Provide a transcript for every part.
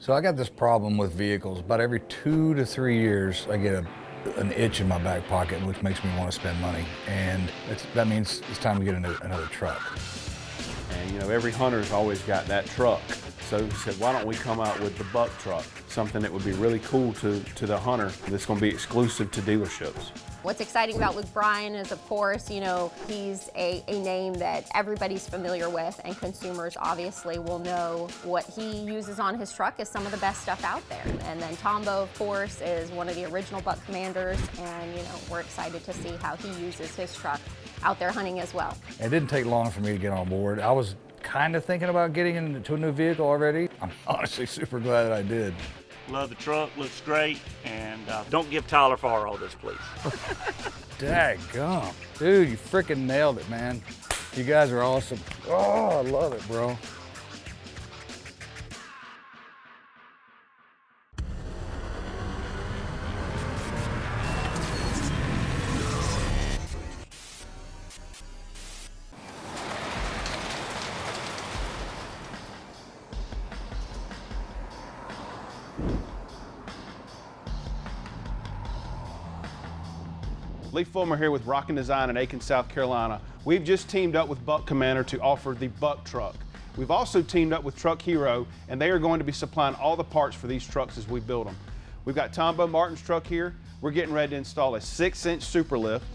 So I got this problem with vehicles. About every 2 to 3 years, I get an itch in my back pocket, which makes me want to spend money. And that means it's time to get another truck. And you know, every hunter's always got that truck. So we said, why don't we come out with the buck truck? Something that would be really cool to the hunter that's going to be exclusive to dealerships. What's exciting about with Bryan is, of course, you know, he's a name that everybody's familiar with, and consumers obviously will know what he uses on his truck is some of the best stuff out there. And then Tombo, of course, is one of the original buck commanders, and you know, we're excited to see how he uses his truck out there hunting as well. It didn't take long for me to get on board. I was kind of thinking about getting into a new vehicle already. I'm honestly super glad that I did. Love the truck, looks great, and don't give Tyler Farr all this, please. Daggum. Dude, you freaking nailed it, man. You guys are awesome. Oh, I love it, bro. Lee Fulmer here with ROC Design in Aiken, South Carolina. We've just teamed up with Buck Commander to offer the buck truck. We've also teamed up with Truck Hero, and they are going to be supplying all the parts for these trucks as we build them. We've got Tombo Martin's truck here. We're getting ready to install a 6-inch super lift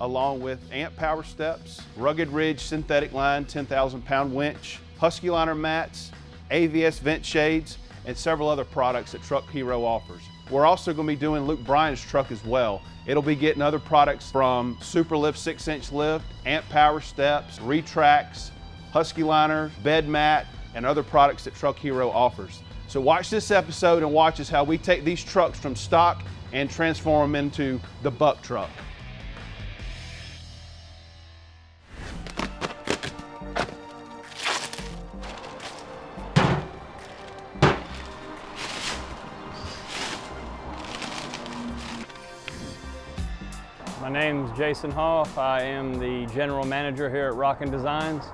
along with amp power steps, rugged ridge synthetic line 10,000-pound winch, husky liner mats, AVS vent shades, and several other products that Truck Hero offers. We're also going to be doing Luke Bryan's truck as well. It'll be getting other products from Super Lift 6-inch lift, amp power steps, retracts, husky liner, bed mat, and other products that Truck Hero offers. So watch this episode and watch us how we take these trucks from stock and transform them into the buck truck. My name's Jason Hoff. I am the general manager here at ROC Designs.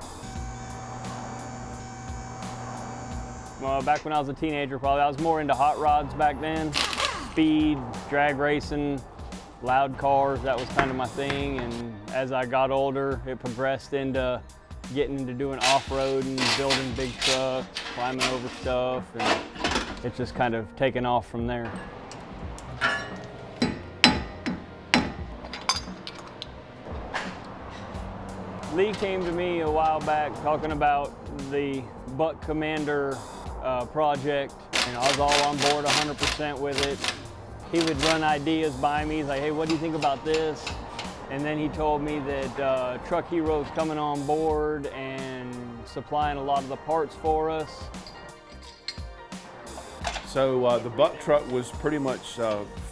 Well, back when I was a teenager, probably I was more into hot rods back then. Speed, drag racing, loud cars, that was kind of my thing. And as I got older, it progressed into getting into doing off-road and building big trucks, climbing over stuff, and it's just kind of taken off from there. Lee came to me a while back talking about the Buck Commander project, and I was all on board 100% with it. He would run ideas by me. He's like, hey, what do you think about this? And then he told me that Truck Hero's coming on board and supplying a lot of the parts for us. So the buck truck was pretty much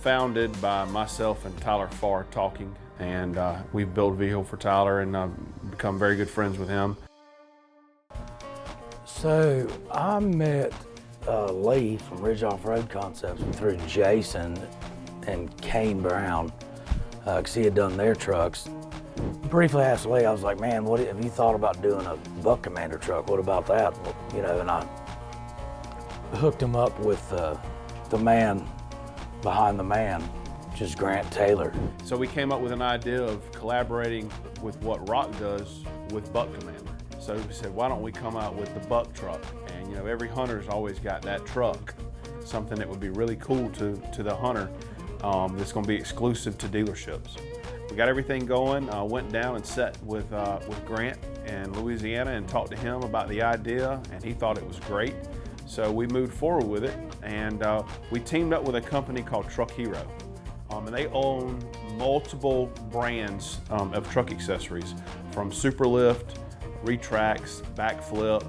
founded by myself and Tyler Farr talking, and we've built a vehicle for Tyler and become very good friends with him. So I met Lee from ROC Concepts through Jason and Kane Brown, because he had done their trucks. Briefly asked Lee, I was like, man, what have you thought about doing a Buck Commander truck? What about that? You know, and I hooked him up with the man behind the man, which is Grant Taylor. So we came up with an idea of collaborating with what ROC does with Buck Commander. So we said, why don't we come out with the buck truck? And you know, every hunter's always got that truck, something that would be really cool to the hunter that's going to be exclusive to dealerships. We got everything going, went down and sat with Grant in Louisiana and talked to him about the idea, and he thought it was great. So we moved forward with it, and we teamed up with a company called Truck Hero. And they own multiple brands of truck accessories, from Super Lift, retracts, backflip,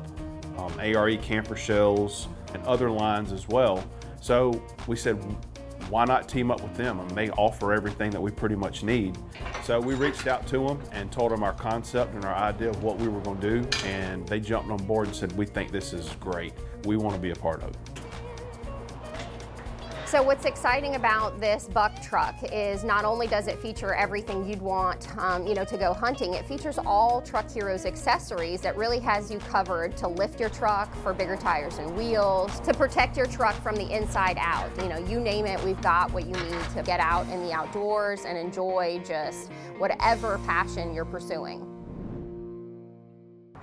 ARE camper shells, and other lines as well. So we said, why not team up with them? I mean, they offer everything that we pretty much need. So we reached out to them and told them our concept and our idea of what we were going to do, and they jumped on board and said, we think this is great. We want to be a part of it. So what's exciting about this buck truck is not only does it feature everything you'd want, to go hunting, it features all Truck Heroes accessories that really has you covered to lift your truck, for bigger tires and wheels, to protect your truck from the inside out. You name it, we've got what you need to get out in the outdoors and enjoy just whatever passion you're pursuing.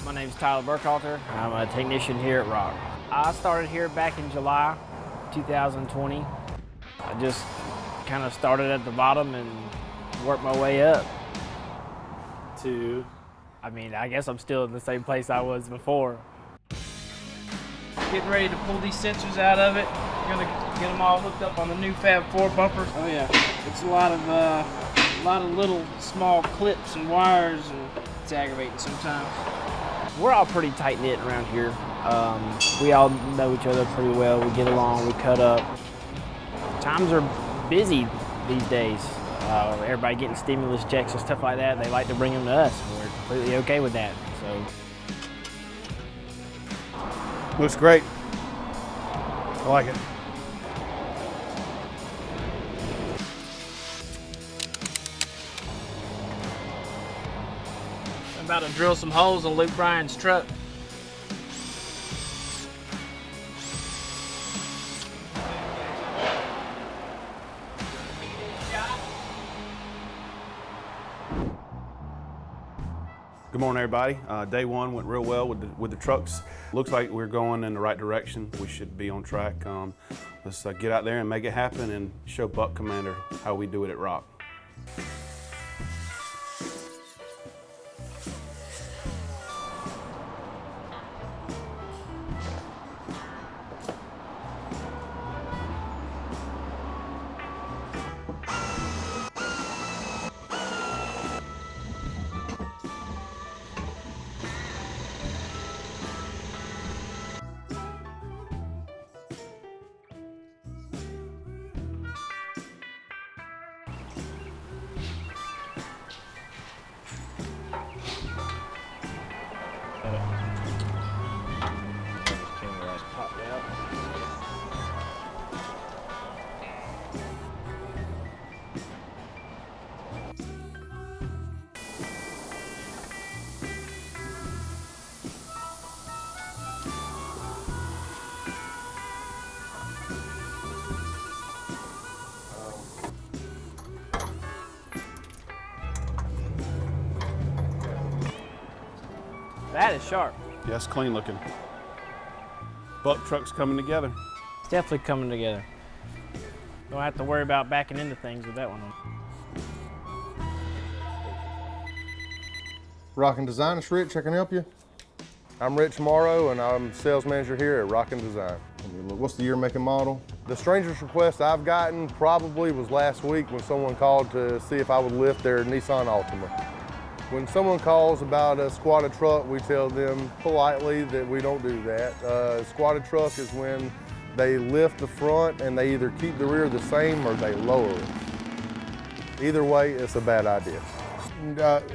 My name's Tyler Burkhalter. I'm a technician here at ROC. I started here back in July 2020. I just kind of started at the bottom and worked my way up to, I guess I'm still in the same place I was before. Getting ready to pull these sensors out of it. We're gonna get them all hooked up on the new Fab 4 bumper. Oh yeah, it's a lot of little small clips and wires, and it's aggravating sometimes. We're all pretty tight-knit around here. We all know each other pretty well. We get along, we cut up. Times are busy these days. Everybody getting stimulus checks and stuff like that, they like to bring them to us. We're completely okay with that. So. Looks great. I like it. I'm about to drill some holes in Luke Bryan's truck. Good morning, everybody. Day one went real well with the trucks. Looks like we're going in the right direction. We should be on track. Let's get out there and make it happen and show Buck Commander how we do it at ROC. That is sharp. Yes, clean looking. Buck truck's coming together. It's definitely coming together. Don't have to worry about backing into things with that one on. ROC Design, it's Rich, I can help you. I'm Rich Morrow and I'm sales manager here at ROC Design. What's the year, make, and model? The strangest request I've gotten probably was last week when someone called to see if I would lift their Nissan Altima. When someone calls about a squatted truck, we tell them politely that we don't do that. A squatted truck is when they lift the front and they either keep the rear the same or they lower it. Either way, it's a bad idea.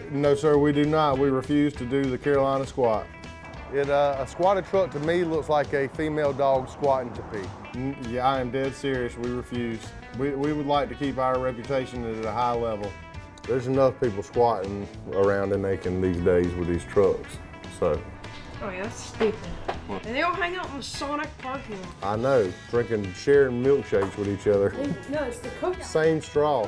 No, sir, we do not. We refuse to do the Carolina squat. A squatted truck to me looks like a female dog squatting to pee. Yeah, I am dead serious. We refuse. We would like to keep our reputation at a high level. There's enough people squatting around in Aiken these days with these trucks, so. Oh yeah, that's stupid. And they all hang out in the Sonic parking lot. I know, sharing milkshakes with each other. No, it's the cookout. Same straw.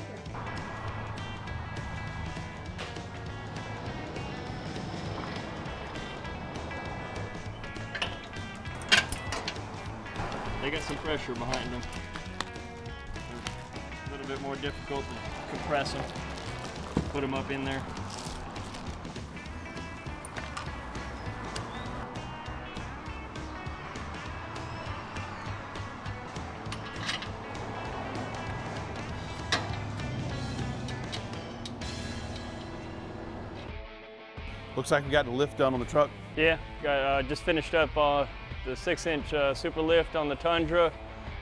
They got some pressure behind them. They're a little bit more difficult to compress them. Put them up in there. Looks like we got the lift done on the truck. Yeah, just finished up the 6-inch super lift on the Tundra.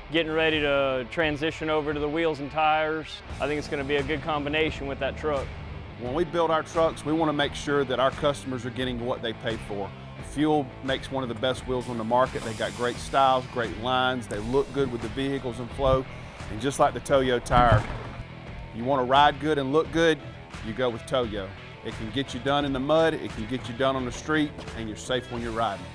Getting ready to transition over to the wheels and tires. I think it's going to be a good combination with that truck. When we build our trucks, we want to make sure that our customers are getting what they pay for. Fuel makes one of the best wheels on the market. They got great styles, great lines. They look good with the vehicles and flow. And just like the Toyo tire, you want to ride good and look good, you go with Toyo. It can get you done in the mud, it can get you done on the street, and you're safe when you're riding.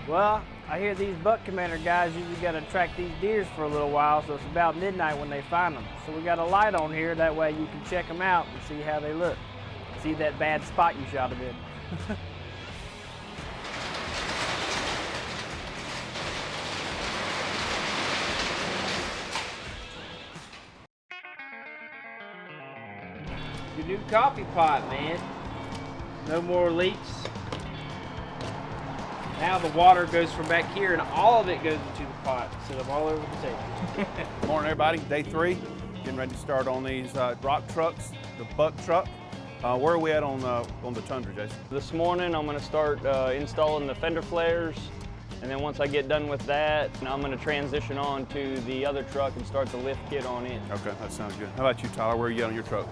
Well, I hear these buck commander guys usually got to track these deers for a little while, so it's about midnight when they find them. So we got a light on here, that way you can check them out and see how they look. See that bad spot you shot them in. Your new coffee pot, man. No more leaks. Now the water goes from back here and all of it goes into the pot instead of all over the table. Morning, everybody. Day 3. Getting ready to start on these ROC trucks, the buck truck. Where are we at on the Tundra, Jason? This morning I'm going to start installing the fender flares, and then once I get done with that, I'm going to transition on to the other truck and start the lift kit on it. Okay, that sounds good. How about you, Tyler? Where are you at on your truck?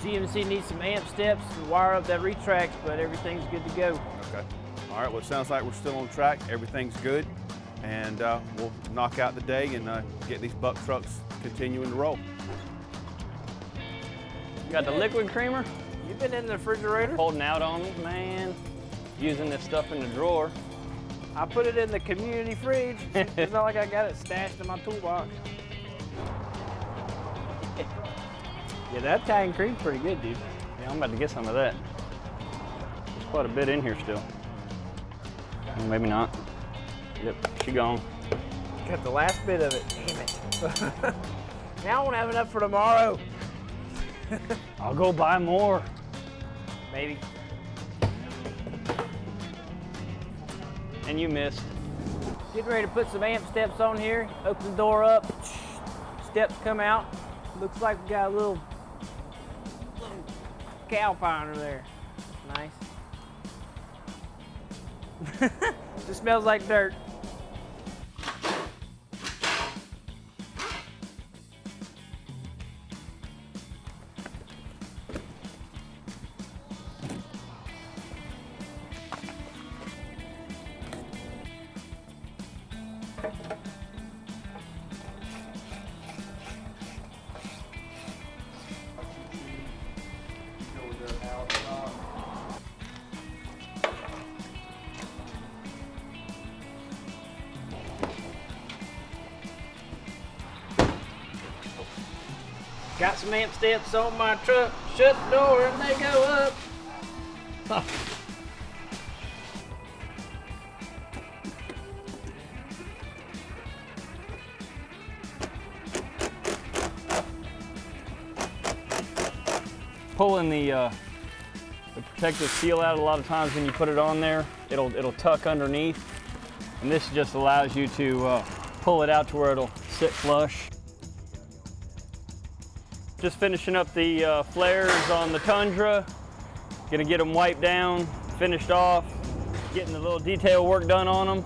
GMC needs some amp steps to wire up that retract, but everything's good to go. Okay. All right, well, it sounds like we're still on track. Everything's good, and we'll knock out the day and get these buck trucks continuing to roll. You got the liquid creamer? You've been in the refrigerator? Holding out on them, man. Using this stuff in the drawer. I put it in the community fridge. It's not like I got it stashed in my toolbox. Yeah, that Italian cream's pretty good, dude. Yeah, I'm about to get some of that. There's quite a bit in here still. Maybe not. Yep, she gone. Got the last bit of it. Damn it. Now I won't have enough for tomorrow. I'll go buy more. Maybe. And you missed. Getting ready to put some amp steps on here. Open the door up. Steps come out. Looks like we got a little cow piner there. Nice. Just smells like dirt. Got some amp steps on my truck. Shut the door and they go up. Huh. Pulling the protective seal out, a lot of times when you put it on there, it'll tuck underneath. And this just allows you to pull it out to where it'll sit flush. Just finishing up the flares on the Tundra. Gonna get them wiped down, finished off, getting the little detail work done on them.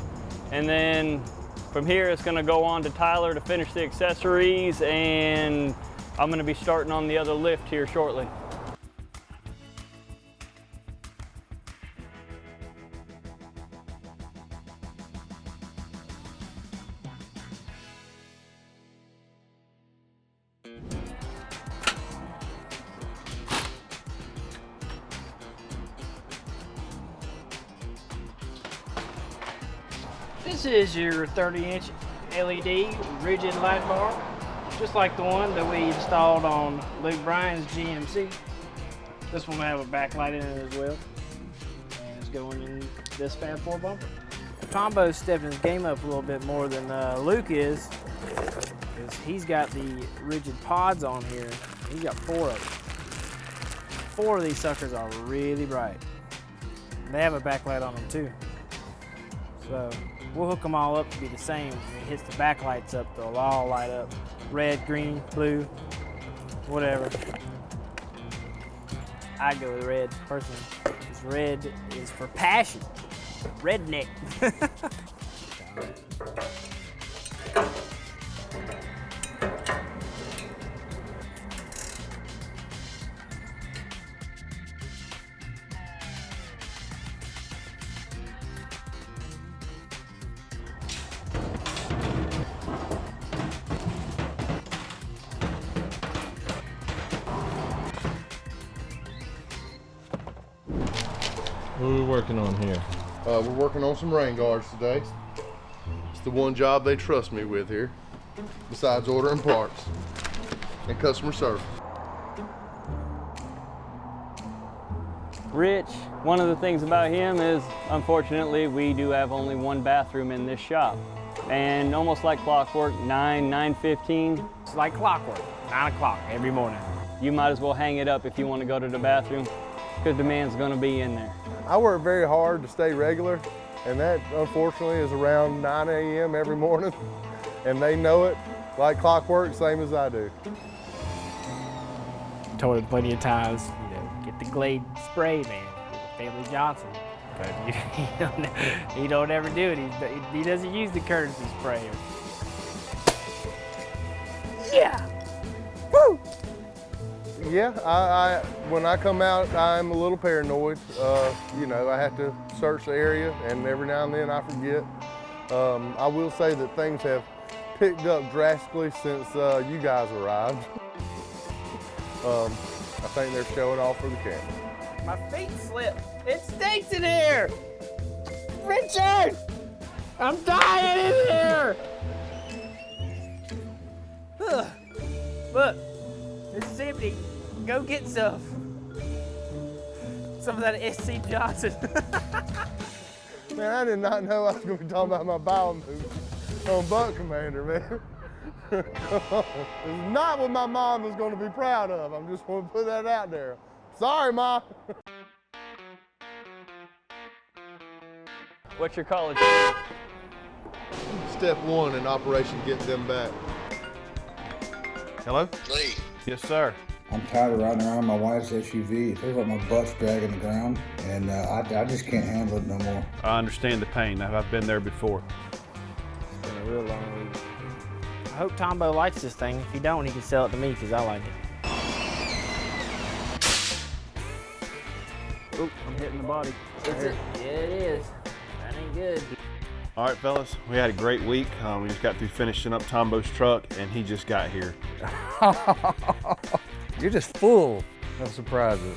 And then from here, it's gonna go on to Tyler to finish the accessories, and I'm gonna be starting on the other lift here shortly. This is your 30-inch LED rigid light bar, just like the one that we installed on Bryan's GMC. This one will have a backlight in it as well, and it's going in this Fab 4 bumper. Tombo's stepping his game up a little bit more than Luke is, because he's got the rigid pods on here. He's got 4 of them. 4 of these suckers are really bright. They have a backlight on them too. So we'll hook them all up to be the same. When it hits the backlights up, they'll all light up. Red, green, blue, whatever. I go with red personally, because red is for passion. Redneck. What are we working on here? We're working on some rain guards today. It's the one job they trust me with here, besides ordering parts and customer service. Rich, one of the things about him is, unfortunately, we do have only one bathroom in this shop. And almost like clockwork, 9:15. It's like clockwork, 9 o'clock every morning. You might as well hang it up if you want to go to the bathroom, because the man's gonna be in there. I work very hard to stay regular, and that unfortunately is around 9 a.m. every morning, and they know it like clockwork, same as I do. Told him plenty of times, get the Glade spray, man, Family Johnson. But he don't ever do it. He doesn't use the courtesy spray. Yeah. Woo. Yeah, I when I come out, I'm a little paranoid. I have to search the area, and every now and then I forget. I will say that things have picked up drastically since you guys arrived. I think they're showing off for the camera. My feet slipped. It stinks in here. Richard, I'm dying in here. Ugh. Look, this is empty. Go get some. Some of that SC Johnson. Man, I did not know I was going to be talking about my bowel movement on Buck Commander, man. It's not what my mom is going to be proud of. I'm just going to put that out there. Sorry, Ma. What's your college? Step one in Operation Get Them Back. Hello? Lee. Yes, sir. I'm tired of riding around in my wife's SUV. It feels like my butt's dragging the ground, and I just can't handle it no more. I understand the pain. I've been there before. It's been a real long week. I hope Tombo likes this thing. If he don't, he can sell it to me because I like it. Oop, I'm hitting the body. Is it? Yeah, it is. That ain't good. All right, fellas, we had a great week. We just got through finishing up Tombo's truck, and he just got here. You're just full of surprises.